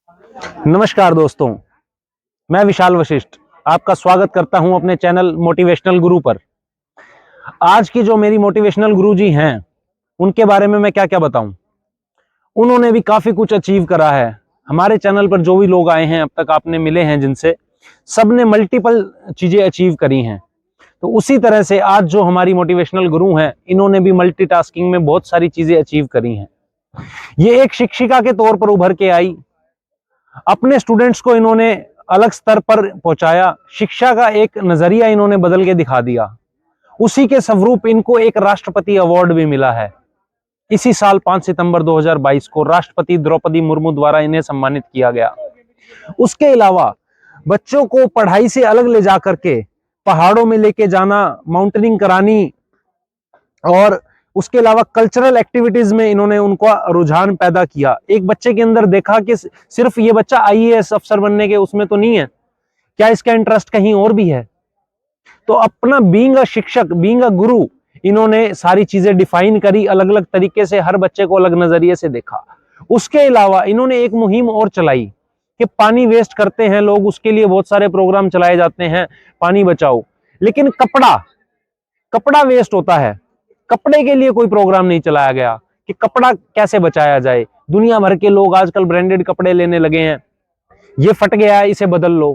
नमस्कार दोस्तों, मैं विशाल वशिष्ठ आपका स्वागत करता हूं अपने चैनल मोटिवेशनल गुरु पर। आज की जो मेरी मोटिवेशनल गुरु जी हैं, उनके बारे में मैं क्या-क्या बताऊं। उन्होंने भी काफी कुछ अचीव करा है। हमारे चैनल पर जो भी लोग आए हैं, अब तक आपने मिले हैं जिनसे, सबने मल्टीपल चीजें अचीव करी हैं। तो उसी तरह से आज जो हमारी मोटिवेशनल गुरु हैं, इन्होंने भी मल्टीटास्किंग में बहुत सारी चीजें अचीव करी हैं। ये एक शिक्षिका के तौर पर उभर के आई, अपने स्टूडेंट्स को इन्होंने अलग स्तर पर पहुंचाया, शिक्षा का एक नजरिया इन्होंने बदल के दिखा दिया। उसी के स्वरूप इनको एक राष्ट्रपति अवार्ड भी मिला है। इसी साल 5 सितंबर 2022 को राष्ट्रपति द्रौपदी मुर्मू द्वारा इन्हें सम्मानित किया गया। उसके अलावा बच्चों को पढ़ाई से अलग ले जाकर के पहाड़ों में लेके जाना, माउंटेनिंग करानी, और उसके अलावा कल्चरल एक्टिविटीज में इन्होंने उनका रुझान पैदा किया। एक बच्चे के अंदर देखा कि सिर्फ ये बच्चा आईएएस अफसर बनने के उसमें तो नहीं है, क्या इसका इंटरेस्ट कहीं और भी है। तो अपना बीइंग अ शिक्षक, बीइंग अ गुरु, इन्होंने सारी चीजें डिफाइन करी, अलग अलग तरीके से हर बच्चे को अलग नजरिए से देखा। उसके अलावा इन्होंने एक मुहिम और चलाई कि पानी वेस्ट करते हैं लोग, उसके लिए बहुत सारे प्रोग्राम चलाए जाते हैं, पानी बचाओ। लेकिन कपड़ा वेस्ट होता है, कपड़े के लिए कोई प्रोग्राम नहीं चलाया गया कि कपड़ा कैसे बचाया जाए। दुनिया भर के लोग आजकल ब्रांडेड कपड़े लेने लगे हैं, ये फट गया है इसे बदल लो,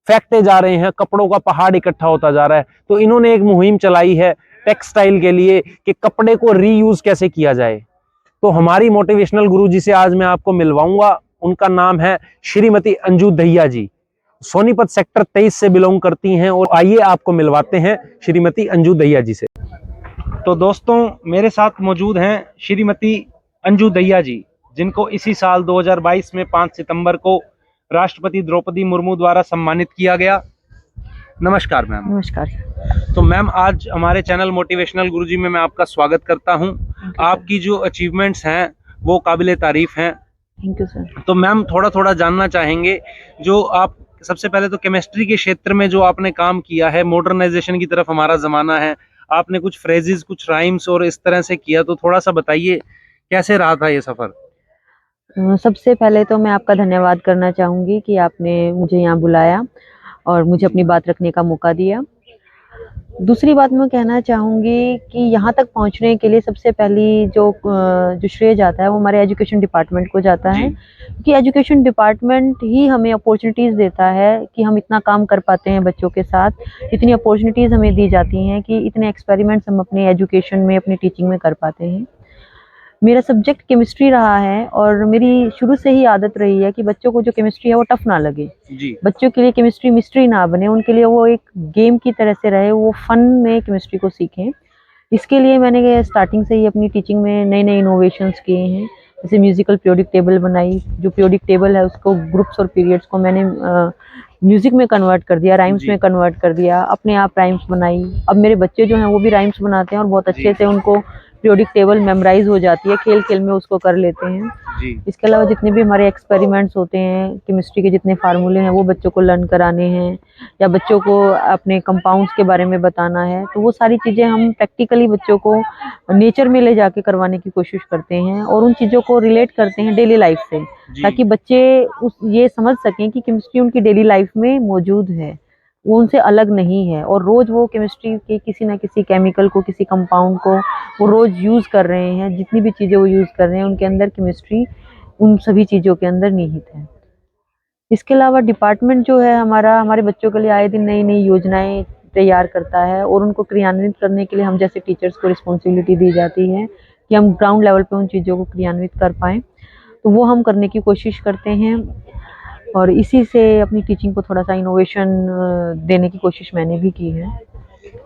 फेंकते जा रहे हैं, कपड़ों का पहाड़ इकट्ठा होता जा रहा है। तो इन्होंने एक मुहिम चलाई है टेक्सटाइल के लिए कि कपड़े को रीयूज कैसे किया जाए। तो हमारी मोटिवेशनल गुरु जी से आज मैं आपको मिलवाऊंगा। उनका नाम है श्रीमती अंजू दहिया जी, सोनीपत सेक्टर 23 से बिलोंग करती हैं। और आइए आपको मिलवाते हैं श्रीमती अंजू दहिया जी से। तो दोस्तों, मेरे साथ मौजूद हैं श्रीमती अंजू दहिया जी, जिनको इसी साल 2022 में 5 सितंबर को राष्ट्रपति द्रौपदी मुर्मू द्वारा सम्मानित किया गया। नमस्कार मैम। नमस्कार। तो मैम, आज हमारे चैनल मोटिवेशनल गुरुजी में मैं आपका स्वागत करता हूं। आपकी जो अचीवमेंट्स हैं वो काबिले तारीफ हैं। Thank you sir. तो मैम, थोड़ा जानना चाहेंगे, जो आप सबसे पहले तो केमिस्ट्री के क्षेत्र में जो आपने काम किया है, मॉडर्नाइजेशन की तरफ हमारा जमाना है, आपने कुछ फ्रेजेस, कुछ राइम्स और इस तरह से किया, तो थोड़ा सा बताइए कैसे रहा था ये सफर। सबसे पहले तो मैं आपका धन्यवाद करना चाहूँगी कि आपने मुझे यहाँ बुलाया और मुझे अपनी बात रखने का मौका दिया। दूसरी बात मैं कहना चाहूँगी कि यहाँ तक पहुँचने के लिए सबसे पहली जो श्रेय जाता है वो हमारे एजुकेशन डिपार्टमेंट को जाता है, कि एजुकेशन डिपार्टमेंट ही हमें अपॉर्चुनिटीज़ देता है कि हम इतना काम कर पाते हैं बच्चों के साथ, इतनी अपॉर्चुनिटीज़ हमें दी जाती हैं कि इतने एक्सपेरिमेंट्स हम अपने एजुकेशन में, अपनी टीचिंग में कर पाते हैं। मेरा सब्जेक्ट केमिस्ट्री रहा है और मेरी शुरू से ही आदत रही है कि बच्चों को जो केमिस्ट्री है वो टफ ना लगे जी। बच्चों के लिए केमिस्ट्री मिस्ट्री ना बने, उनके लिए वो एक गेम की तरह से रहे, वो फन में केमिस्ट्री को सीखें। इसके लिए मैंने स्टार्टिंग से ही अपनी टीचिंग में नए नए इनोवेशंस किए हैं। जैसे म्यूजिकल पीरियोडिक टेबल बनाई, जो पीरियोडिक टेबल है उसको ग्रुप्स और पीरियड्स को मैंने म्यूजिक में कन्वर्ट कर दिया, राइम्स में कन्वर्ट कर दिया, अपने आप राइम्स बनाई। अब मेरे बच्चे जो हैं वो भी राइम्स बनाते हैं और बहुत अच्छे से उनको पीरियोडिक टेबल मेमोराइज हो जाती है, खेल खेल में उसको कर लेते हैं। इसके अलावा जितने भी हमारे एक्सपेरिमेंट्स होते हैं, केमिस्ट्री के जितने फार्मूले हैं वो बच्चों को लर्न कराने हैं, या बच्चों को अपने कंपाउंड्स के बारे में बताना है, तो वो सारी चीज़ें हम प्रैक्टिकली बच्चों को नेचर में ले जाके करवाने की कोशिश करते हैं और उन चीज़ों को रिलेट करते हैं डेली लाइफ से, ताकि बच्चे ये समझ सकें कि केमिस्ट्री उनकी डेली लाइफ में मौजूद है, वो उनसे अलग नहीं है। और रोज़ वो केमिस्ट्री के किसी ना किसी केमिकल को, किसी कंपाउंड को वो रोज़ यूज़ कर रहे हैं। जितनी भी चीज़ें वो यूज़ कर रहे हैं उनके अंदर केमिस्ट्री उन सभी चीज़ों के अंदर निहित है। इसके अलावा डिपार्टमेंट जो है हमारा, हमारे बच्चों के लिए आए दिन नई नई योजनाएं तैयार करता है और उनको क्रियान्वित करने के लिए हम जैसे टीचर्स को रिस्पॉन्सिबिलिटी दी जाती है कि हम ग्राउंड लेवल पे उन चीज़ों को क्रियान्वित कर पाएँ, तो वो हम करने की कोशिश करते हैं। और इसी से अपनी टीचिंग को थोड़ा सा इनोवेशन देने की कोशिश मैंने भी की है।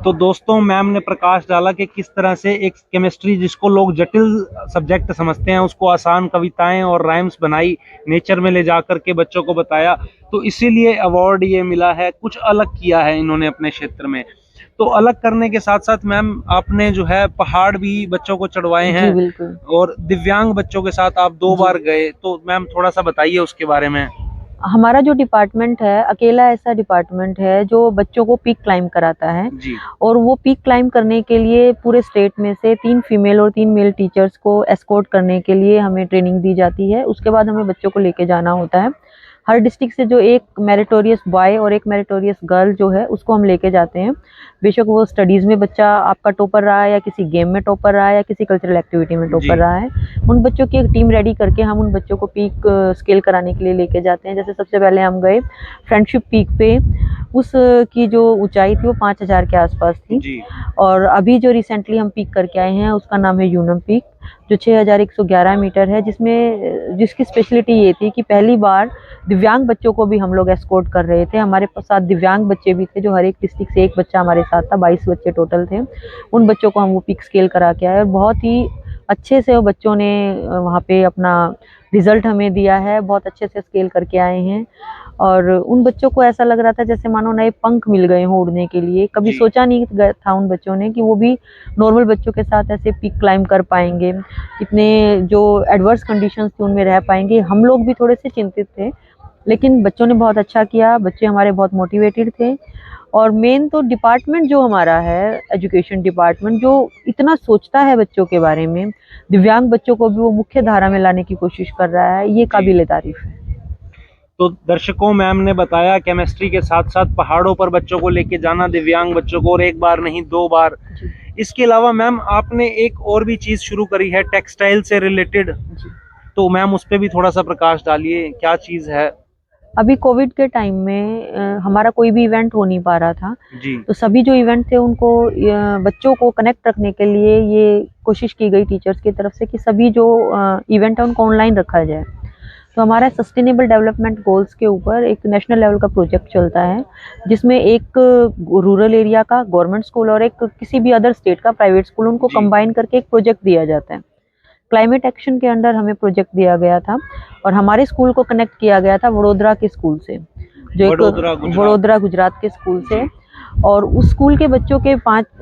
तो दोस्तों, मैम ने प्रकाश डाला कि किस तरह से एक केमिस्ट्री जिसको लोग जटिल सब्जेक्ट समझते हैं उसको आसान कविताएं और राइम्स बनाई, नेचर में ले जाकर के बच्चों को बताया, तो इसीलिए अवार्ड ये मिला है। कुछ अलग किया है इन्होंने अपने क्षेत्र में। तो अलग करने के साथ साथ मैम, आपने जो है पहाड़ भी बच्चों को चढ़वाए हैं। जी बिल्कुल। और दिव्यांग बच्चों के साथ आप 2 बार गए, तो मैम थोड़ा सा बताइए उसके बारे में। हमारा जो डिपार्टमेंट है अकेला ऐसा डिपार्टमेंट है जो बच्चों को पीक क्लाइंब कराता है जी और वो पीक क्लाइंब करने के लिए पूरे स्टेट में से 3 फीमेल और 3 मेल टीचर्स को एस्कॉर्ट करने के लिए हमें ट्रेनिंग दी जाती है। उसके बाद हमें बच्चों को लेके जाना होता है। हर डिस्ट्रिक्ट से जो एक मेरिटोरियस बॉय और एक मेरिटोरियस गर्ल जो है उसको हम लेके जाते हैं। बेशक वो स्टडीज़ में बच्चा आपका टॉपर रहा है या किसी गेम में टॉपर रहा है या किसी कल्चरल एक्टिविटी में टॉपर जी रहा है, उन बच्चों की एक टीम रेडी करके हम उन बच्चों को पीक स्केल कराने के लिए लेके जाते हैं। जैसे सबसे पहले हम गए फ्रेंडशिप पीक पे, उस की जो ऊंचाई थी वो 5000 के आसपास थी। जी और अभी जो रिसेंटली हम पीक करके आए हैं उसका नाम है यूनम पीक, जो 6111 मीटर है, जिसकी स्पेशलिटी ये थी कि पहली बार दिव्यांग बच्चों को भी हम लोग एस्कॉर्ट कर रहे थे। हमारे साथ दिव्यांग बच्चे भी थे, जो हर एक डिस्ट्रिक्ट से एक बच्चा हमारे साथ था, 22 बच्चे टोटल थे। उन बच्चों को हम वो पिक स्केल करा के आए और बहुत ही अच्छे से वो बच्चों ने वहाँ पे अपना रिजल्ट हमें दिया है, बहुत अच्छे से स्केल करके आए हैं। और उन बच्चों को ऐसा लग रहा था जैसे मानो नए पंख मिल गए हों उड़ने के लिए। कभी जी सोचा नहीं था उन बच्चों ने कि वो भी नॉर्मल बच्चों के साथ ऐसे पीक क्लाइंब कर पाएंगे, इतने जो एडवर्स कंडीशंस थी उनमें रह पाएंगे। हम लोग भी थोड़े से चिंतित थे, लेकिन बच्चों ने बहुत अच्छा किया। बच्चे हमारे बहुत मोटिवेटेड थे। और मेन तो डिपार्टमेंट जो हमारा है, एजुकेशन डिपार्टमेंट, जो इतना सोचता है बच्चों के बारे में, दिव्यांग बच्चों को भी वो मुख्य धारा में लाने की कोशिश कर रहा है, ये जी काबिले तारीफ है। तो दर्शकों, मैम ने बताया केमिस्ट्री के साथ साथ पहाड़ों पर बच्चों को लेके जाना, दिव्यांग बच्चों को, और एक बार नहीं 2 बार। जी इसके अलावा मैम आपने एक और भी चीज शुरू करी है टेक्सटाइल से रिलेटेड, जी। तो मैम उस पर भी थोड़ा सा प्रकाश डालिए, क्या चीज है? अभी कोविड के टाइम में हमारा कोई भी इवेंट हो नहीं पा रहा था, जी तो सभी जो इवेंट थे उनको बच्चों को कनेक्ट रखने के लिए ये कोशिश की गई टीचर्स की तरफ से कि सभी जो इवेंट है उनको ऑनलाइन रखा जाए। तो हमारा सस्टेनेबल डेवलपमेंट गोल्स के ऊपर एक नेशनल लेवल का प्रोजेक्ट चलता है, जिसमें एक रूरल एरिया का गवर्नमेंट स्कूल और एक किसी भी अदर स्टेट का प्राइवेट स्कूल, उनको जी कंबाइन करके एक प्रोजेक्ट दिया जाता है। क्लाइमेट एक्शन के अंडर हमें प्रोजेक्ट दिया गया था और हमारे स्कूल को कनेक्ट किया गया था वडोदरा के स्कूल से, जो एक वडोदरा गुजरात। वडोदरा गुजरात के स्कूल से। जी और उस स्कूल के बच्चों के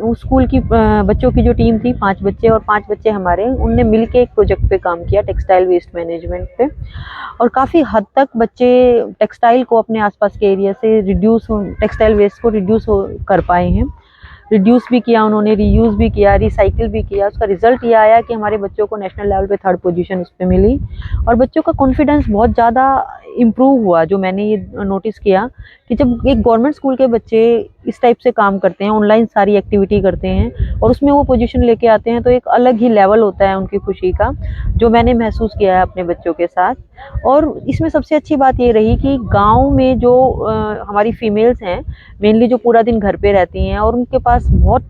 उस स्कूल की बच्चों की जो टीम थी, 5 बच्चे और 5 बच्चे हमारे, उनने मिलके एक प्रोजेक्ट पे काम किया, टेक्सटाइल वेस्ट मैनेजमेंट पे। और काफ़ी हद तक बच्चे टेक्सटाइल को अपने आसपास के एरिया से टेक्सटाइल वेस्ट को रिड्यूस कर पाए हैं। रिड्यूस भी किया उन्होंने, रीयूज़ भी किया, रिसाइकिल भी किया। उसका रिजल्ट ये आया कि हमारे बच्चों को नेशनल लेवल पे 3rd पोजीशन उस पे मिली और बच्चों का कॉन्फिडेंस बहुत ज़्यादा इम्प्रूव हुआ। जो मैंने ये नोटिस किया कि जब एक गवर्नमेंट स्कूल के बच्चे इस टाइप से काम करते हैं, ऑनलाइन सारी एक्टिविटी करते हैं और उसमें वो पोजीशन लेके आते हैं, तो एक अलग ही लेवल होता है उनकी खुशी का, जो मैंने महसूस किया है अपने बच्चों के साथ। और इसमें सबसे अच्छी बात ये रही कि गाँव में जो हमारी फीमेल्स हैं, मेनली जो पूरा दिन घर पे रहती हैं और उनके पास बहुत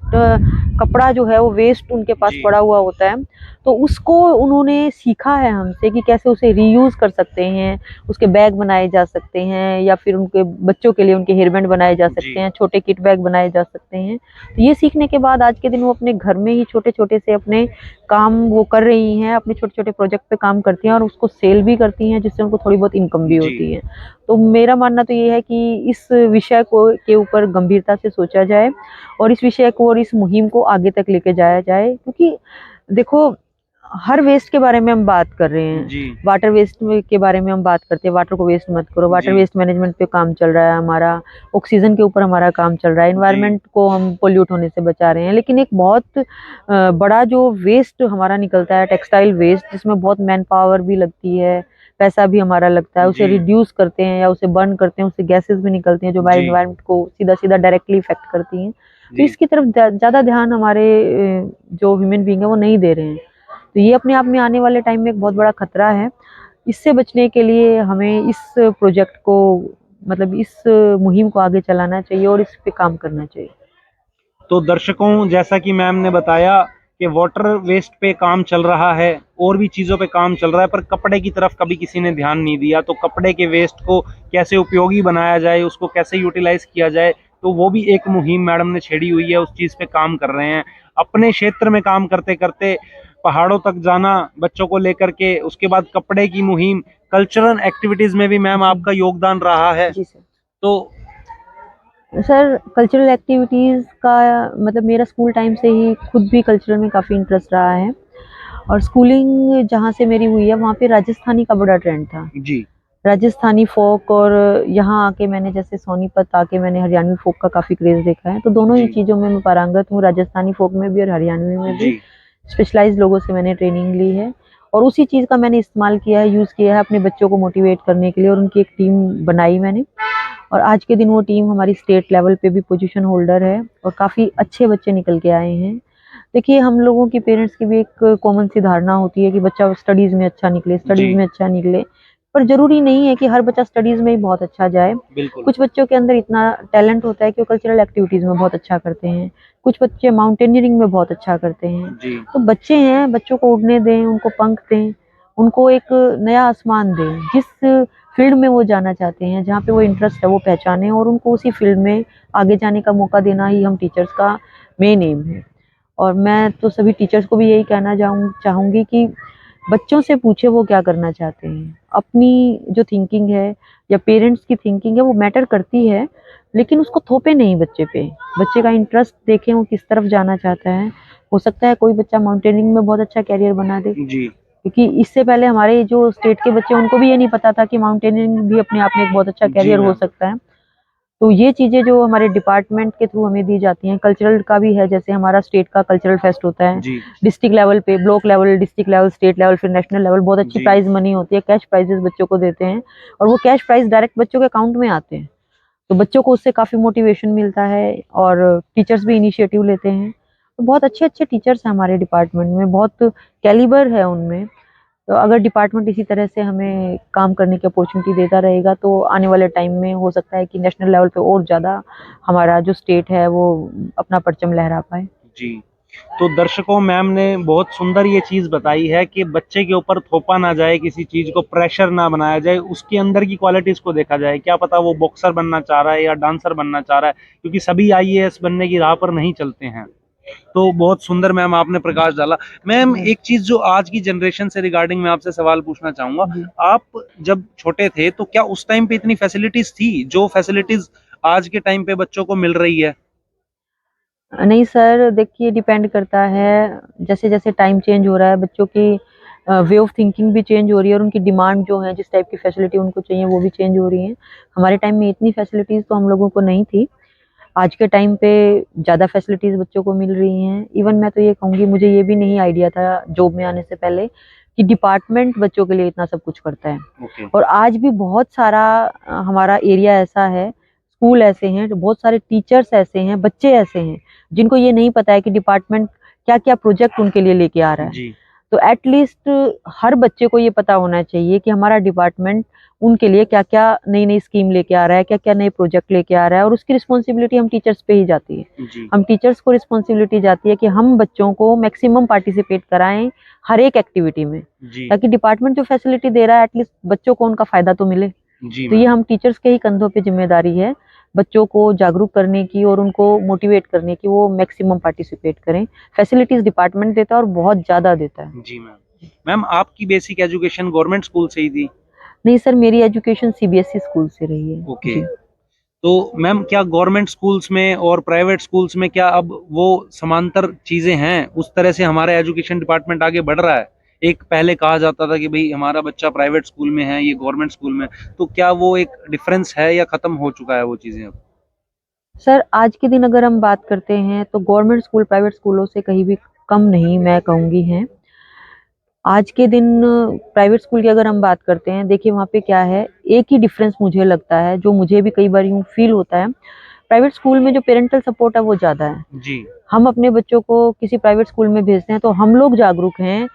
कपड़ा जो है वो वेस्ट उनके पास जी पड़ा हुआ होता है, तो उसको उन्होंने सीखा है हमसे कि कैसे उसे रीयूज़ कर सकते हैं, उसके बैग बनाए जा सकते हैं या फिर उनके बच्चों के लिए उनके हेयरबैंड बनाए जा सकते जी हैं, छोटे किट बैग बनाए जा सकते हैं। तो ये सीखने के बाद आज के दिन वो अपने घर में ही छोटे-छोटे से अपने काम वो कर रही हैं, अपने छोटे-छोटे प्रोजेक्ट पे काम करती हैं और उसको सेल भी करती हैं, जिससे उनको थोड़ी बहुत इनकम भी जी होती है। तो मेरा मानना तो ये है कि इस विषय को के ऊपर गंभीरता से सोचा जाए और इस विषय को और इस मुहिम को आगे तक लेके जाया जाए, क्योंकि देखो, हर वेस्ट के बारे में हम बात कर रहे हैं। जी वाटर वेस्ट के बारे में हम बात करते हैं, वाटर को वेस्ट मत करो, वाटर जी वेस्ट मैनेजमेंट पे काम चल रहा है हमारा, ऑक्सीजन के ऊपर हमारा काम चल रहा है, जी एनवायरनमेंट को हम पोल्यूट होने से बचा रहे हैं। लेकिन एक बहुत बड़ा जो वेस्ट हमारा निकलता है, टेक्सटाइल वेस्ट, जिसमें बहुत मैन पावर भी लगती है, पैसा भी हमारा लगता है, उसे जी रिड्यूस करते हैं या उसे बर्न करते हैं, उससे गैसेस भी निकलती हैं जो हमारे जी एनवायरनमेंट को सीधा सीधा डायरेक्टली इफेक्ट करती हैं। तो जी इसकी तरफ ज़्यादा ध्यान हमारे जो ह्यूमन बींग है वो नहीं दे रहे हैं। तो ये अपने आप में आने वाले टाइम में एक बहुत बड़ा खतरा है। इससे बचने के लिए हमें इस प्रोजेक्ट को, मतलब इस मुहिम को आगे चलाना चाहिए और इस पे काम करना चाहिए। तो दर्शकों, जैसा कि मैम ने बताया कि वाटर वेस्ट पे काम चल रहा है, और भी चीज़ों पे काम चल रहा है, पर कपड़े की तरफ कभी किसी ने ध्यान नहीं दिया। तो कपड़े के वेस्ट को कैसे उपयोगी बनाया जाए, उसको कैसे यूटिलाइज किया जाए, तो वो भी एक मुहिम मैडम ने छेड़ी हुई है, उस चीज़ पे काम कर रहे हैं। अपने क्षेत्र में काम करते करते पहाड़ों तक जाना बच्चों को लेकर के, उसके बाद कपड़े की मुहिम, कल्चरल एक्टिविटीज़ में भी मैम आपका योगदान रहा है। जी सर। तो सर, कल्चरल एक्टिविटीज़ का मतलब मेरा स्कूल टाइम से ही खुद भी कल्चरल में काफ़ी इंटरेस्ट रहा है और स्कूलिंग जहाँ से मेरी हुई है वहाँ पे राजस्थानी का बड़ा ट्रेंड था। जी राजस्थानी फोक और यहाँ आके मैंने जैसे सोनीपत आके मैंने हरियाणवी फोक का काफ़ी क्रेज़ देखा है। तो दोनों ही जी चीज़ों में मैं पारंगत हूँ, राजस्थानी फोक में भी और हरियाणवी में भी। जी स्पेशलाइज़्ड लोगों से मैंने ट्रेनिंग ली है और उसी चीज़ का मैंने इस्तेमाल किया है, यूज़ किया है अपने बच्चों को मोटिवेट करने के लिए और उनकी एक टीम बनाई मैंने। और आज के दिन वो टीम हमारी स्टेट लेवल पे भी पोजीशन होल्डर है और काफ़ी अच्छे बच्चे निकल के आए हैं। देखिए, हम लोगों की पेरेंट्स की भी एक कॉमन सी धारणा होती है कि बच्चा स्टडीज़ में अच्छा निकले, जी स्टडीज़ में अच्छा निकले। पर ज़रूरी नहीं है कि हर बच्चा स्टडीज़ में ही बहुत अच्छा जाए। बिल्कुल कुछ बच्चों के अंदर इतना टैलेंट होता है कि वो कल्चरल एक्टिविटीज़ में बहुत अच्छा करते हैं। कुछ बच्चे माउंटेनियरिंग में बहुत अच्छा करते हैं। जी तो बच्चे हैं, बच्चों को उड़ने दें, उनको पंख दें, उनको एक नया आसमान दें। जिस फील्ड में वो जाना चाहते हैं, जहाँ पे वो इंटरेस्ट है, वो पहचानें और उनको उसी फील्ड में आगे जाने का मौका देना ही हम टीचर्स का मेन एम है। और मैं तो सभी टीचर्स को भी यही कहना चाहूँगी कि बच्चों से पूछे वो क्या करना चाहते हैं। अपनी जो थिंकिंग है या पेरेंट्स की थिंकिंग है वो मैटर करती है, लेकिन उसको थोपे नहीं बच्चे पे। बच्चे का इंटरेस्ट देखें वो किस तरफ जाना चाहता है। हो सकता है कोई बच्चा माउंटेनियरिंग में बहुत अच्छा करियर बना दे, जी क्योंकि इससे पहले हमारे जो स्टेट के बच्चे उनको भी ये नहीं पता था कि माउंटेनियरिंग भी अपने आप में एक बहुत अच्छा जी करियर हो मैम सकता है। तो ये चीज़ें जो हमारे डिपार्टमेंट के थ्रू हमें दी जाती हैं, कल्चरल का भी है, जैसे हमारा स्टेट का कल्चरल फेस्ट होता है। जी डिस्ट्रिक्ट लेवल पे, block level, district level, state level, फिर नेशनल लेवल बहुत अच्छी जी प्राइज़ मनी होती है, कैश प्राइज़ेज़ बच्चों को देते हैं और वो कैश प्राइज़ डायरेक्ट बच्चों के अकाउंट में आते हैं। तो बच्चों को उससे काफ़ी मोटिवेशन मिलता है और टीचर्स भी इनिशिएटिव लेते हैं। तो बहुत अच्छे-अच्छे टीचर्स हैं हमारे डिपार्टमेंट में, बहुत कैलिबर है उनमें। तो अगर डिपार्टमेंट इसी तरह से हमें काम करने की अपॉर्चुनिटी देता रहेगा तो आने वाले टाइम में हो सकता है कि नेशनल लेवल पे और ज़्यादा हमारा जो स्टेट है वो अपना परचम लहरा पाए। जी तो दर्शकों, मैम ने बहुत सुंदर ये चीज बताई है कि बच्चे के ऊपर थोपा ना जाए, किसी चीज को प्रेशर ना बनाया जाए, उसके अंदर की क्वालिटीज को देखा जाए। क्या पता वो बॉक्सर बनना चाह रहा है या डांसर बनना चाह रहा है, क्योंकि सभी आईएएस बनने की राह पर नहीं चलते हैं। तो बहुत सुंदर मैम आपने प्रकाश डाला। मैम जी, एक चीज जो आज की जनरेशन से रिगार्डिंग मैं आपसे सवाल पूछना चाहूंगा, जी। आप जब छोटे थे तो क्या उस टाइम पे इतनी फैसिलिटीज थी जो फैसिलिटीज आज के टाइम पे बच्चों को मिल रही है? नहीं सर, देखिए डिपेंड करता है, जैसे-जैसे टाइम चेंज हो रहा है बच्चों की वे ऑफ थिंकिंग भी चेंज हो रही है और उनकी डिमांड जो है जिस टाइप की फैसिलिटी उनको चाहिए वो भी चेंज हो रही है। हमारे टाइम में इतनी फैसिलिटीज़ तो हम लोगों को नहीं थी। आज के टाइम पे ज़्यादा फैसिलिटीज़ बच्चों को मिल रही हैं। इवन मैं तो ये कहूँगी, मुझे ये भी नहीं आइडिया था जॉब में आने से पहले कि डिपार्टमेंट बच्चों के लिए इतना सब कुछ करता है। ओके और आज भी बहुत सारा हमारा एरिया ऐसा है, स्कूल ऐसे हैं, जो बहुत सारे टीचर्स ऐसे हैं, बच्चे ऐसे हैं, जिनको ये नहीं पता है कि डिपार्टमेंट क्या-क्या प्रोजेक्ट उनके लिए लेके आ रहा है। जी तो एट लीस्ट हर बच्चे को ये पता होना चाहिए कि हमारा डिपार्टमेंट उनके लिए क्या-क्या नई-नई स्कीम लेके आ रहा है, क्या-क्या नए प्रोजेक्ट लेके आ रहा है और उसकी रिस्पॉन्सिबिलिटी हम टीचर्स पे ही जाती है। जी हम टीचर्स को रिस्पॉन्सिबिलिटी जाती है कि हम बच्चों को मैक्सिमम पार्टिसिपेट कराएँ हर एक एक्टिविटी में, जी ताकि डिपार्टमेंट जो फैसिलिटी दे रहा है एट लीस्ट बच्चों को उनका फ़ायदा तो मिले। जी तो ये मैम हम टीचर्स के ही कंधों पे ज़िम्मेदारी है, बच्चों को जागरूक करने की और उनको मोटिवेट करने की, वो मैक्सिमम पार्टिसिपेट करें। फैसिलिटीज़ डिपार्टमेंट देता है और बहुत ज़्यादा देता है। जी मैम मैम आपकी बेसिक एजुकेशन गवर्नमेंट स्कूल से ही थी? नहीं सर, मेरी एजुकेशन सीबीएसई स्कूल से रही है। ओके। जी। तो मैम क्या गवर्नमेंट स्कूल्स में और प्राइवेट स्कूल्स में क्या अब वो समांतर चीजें हैं, उस तरह से हमारा एजुकेशन डिपार्टमेंट आगे बढ़ रहा है? एक पहले कहा जाता था कि भाई हमारा बच्चा प्राइवेट स्कूल में है, ये गवर्नमेंट स्कूल में, तो क्या वो एक डिफरेंस है या खत्म हो चुका है वो चीजें अब? सर, आज के दिन अगर हम बात करते हैं तो गवर्नमेंट स्कूल प्राइवेट स्कूलों से कहीं भी कम नहीं मैं कहूँगी हैं। आज के दिन प्राइवेट स्कूल की अगर हम बात करते हैं, देखिए वहाँ पे क्या है, एक ही डिफरेंस मुझे लगता है, जो मुझे भी कई बार यूँ फ़ील होता है, प्राइवेट स्कूल में जो पेरेंटल सपोर्ट है वो ज़्यादा है। जी हम अपने बच्चों को किसी प्राइवेट स्कूल में भेजते हैं तो हम लोग जागरूक हैं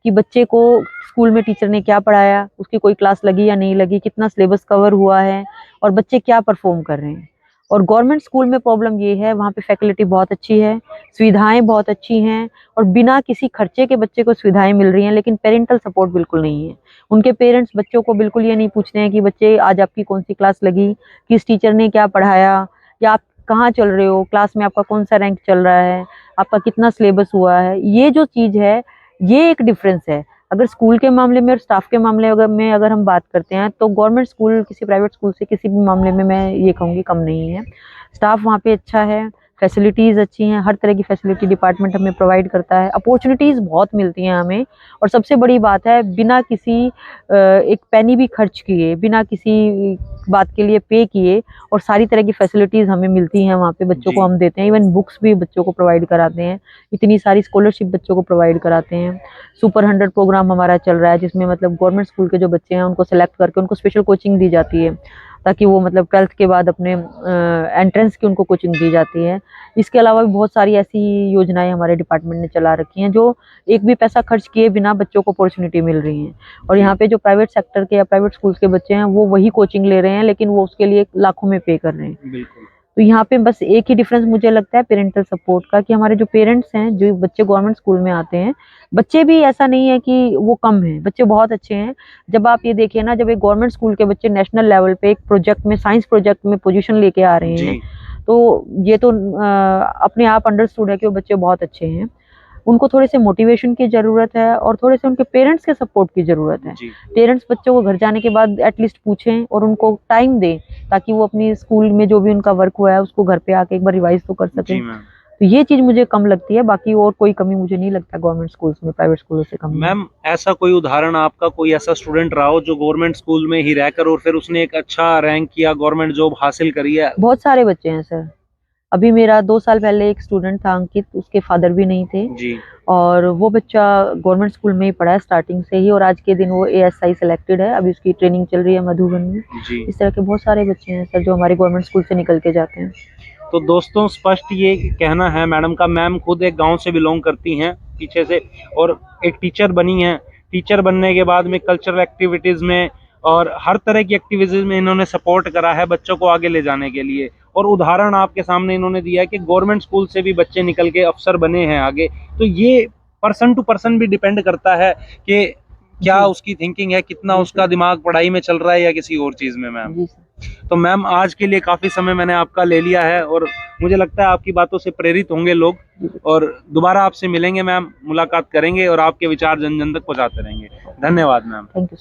कि बच्चे को स्कूल में टीचर ने क्या पढ़ाया, उसकी कोई क्लास लगी या नहीं लगी, कितना सिलेबस कवर हुआ है और बच्चे क्या परफॉर्म कर रहे हैं। और गवर्नमेंट स्कूल में प्रॉब्लम ये है, वहाँ पे फैकल्टी बहुत अच्छी है, सुविधाएं बहुत अच्छी हैं और बिना किसी खर्चे के बच्चे को सुविधाएं मिल रही हैं, लेकिन पेरेंटल सपोर्ट बिल्कुल नहीं है। उनके पेरेंट्स बच्चों को बिल्कुल ये नहीं पूछते हैं कि बच्चे आज आपकी कौन सी क्लास लगी, किस टीचर ने क्या पढ़ाया या आप कहाँ चल रहे हो, क्लास में आपका कौन सा रैंक चल रहा है, आपका कितना सिलेबस हुआ है। ये जो चीज़ है, ये एक डिफरेंस है। अगर स्कूल के मामले में और स्टाफ के मामले अगर हम बात करते हैं तो गवर्नमेंट स्कूल किसी प्राइवेट स्कूल से किसी भी मामले में मैं ये कहूँगी कम नहीं है। स्टाफ वहाँ पे अच्छा है, फैसिलिटीज़ अच्छी हैं, हर तरह की फैसिलिटी डिपार्टमेंट हमें प्रोवाइड करता है, अपॉर्चुनिटीज़ बहुत मिलती हैं हमें। और सबसे बड़ी बात है, बिना किसी एक पैनी भी खर्च किए, बिना किसी बात के लिए पे किए, और सारी तरह की फैसिलिटीज़ हमें मिलती हैं वहाँ पे, बच्चों को हम देते हैं। इवन बुक्स भी बच्चों को प्रोवाइड कराते हैं, इतनी सारी स्कॉलरशिप बच्चों को प्रोवाइड कराते हैं। सुपर 100 प्रोग्राम हमारा चल रहा है, जिसमें मतलब गवर्नमेंट स्कूल के जो बच्चे हैं उनको सेलेक्ट करके उनको स्पेशल कोचिंग दी जाती है, ताकि वो मतलब 12th के बाद अपने एंट्रेंस की उनको कोचिंग दी जाती है। इसके अलावा भी बहुत सारी ऐसी योजनाएं हमारे डिपार्टमेंट ने चला रखी हैं, जो एक भी पैसा खर्च किए बिना बच्चों को अपॉर्चुनिटी मिल रही हैं। और यहाँ पे जो प्राइवेट सेक्टर के या प्राइवेट स्कूल्स के बच्चे हैं, वो वही कोचिंग ले रहे हैं, लेकिन वो उसके लिए लाखों में पे कर रहे हैं। बिल्कुल। तो यहाँ पे बस एक ही डिफरेंस मुझे लगता है पेरेंटल सपोर्ट का, कि हमारे जो पेरेंट्स हैं, जो बच्चे गवर्नमेंट स्कूल में आते हैं, बच्चे भी ऐसा नहीं है कि वो कम हैं, बच्चे बहुत अच्छे हैं। जब आप ये देखिए ना, जब एक गवर्नमेंट स्कूल के बच्चे नेशनल लेवल पे एक प्रोजेक्ट में, साइंस प्रोजेक्ट में पोजीशन लेके आ रहे हैं, तो ये तो अपने आप अंडरस्टूड है कि वो बच्चे बहुत अच्छे हैं। उनको थोड़े से मोटिवेशन की ज़रूरत है, और थोड़े से उनके पेरेंट्स के सपोर्ट की ज़रूरत है। पेरेंट्स बच्चों को घर जाने के बाद एटलीस्ट पूछें और उनको टाइम दें, ताकि वो अपनी स्कूल में जो भी उनका वर्क हुआ है उसको घर पे आके एक बार रिवाइज तो कर सकें। तो ये चीज़ मुझे कम लगती है, बाकी और कोई कमी मुझे नहीं लगता गवर्नमेंट स्कूल्स में प्राइवेट स्कूलों से कम। मैम, ऐसा कोई उदाहरण आपका, कोई ऐसा स्टूडेंट रहा हो जो गवर्नमेंट स्कूल में ही रहकर और फिर उसने एक अच्छा रैंक किया, गवर्नमेंट जॉब हासिल करी है? बहुत सारे बच्चे हैं सर। अभी मेरा 2 साल पहले एक स्टूडेंट था अंकित, उसके फादर भी नहीं थे जी। और वो बच्चा गवर्नमेंट स्कूल में ही पढ़ा है स्टार्टिंग से ही, और आज के दिन वो ASI सेलेक्टेड है। अभी उसकी ट्रेनिंग चल रही है मधुबन में। जी। इस तरह के बहुत सारे बच्चे हैं सर जो हमारे गवर्नमेंट स्कूल से निकल के जाते हैं। तो दोस्तों, स्पष्ट ये कहना है मैडम का, मैम खुद एक गांव से बिलोंग करती हैं पीछे से, और एक टीचर बनी हैं। टीचर बनने के बाद में कल्चरल एक्टिविटीज में और हर तरह की एक्टिविटीज में इन्होंने सपोर्ट करा है बच्चों को आगे ले जाने के लिए। और उदाहरण आपके सामने इन्होंने दिया है कि गवर्नमेंट स्कूल से भी बच्चे निकल के अफसर बने हैं आगे। तो ये पर्सन टू पर्सन भी डिपेंड करता है कि क्या उसकी थिंकिंग है, कितना उसका दिमाग पढ़ाई में चल रहा है या किसी और चीज में। मैम, तो मैम आज के लिए काफी समय मैंने आपका ले लिया है, और मुझे लगता है आपकी बातों से प्रेरित होंगे लोग, और दोबारा आपसे मिलेंगे मैम, मुलाकात करेंगे और आपके विचार जन जन तक पहुंचाते रहेंगे। धन्यवाद मैम। Thank you.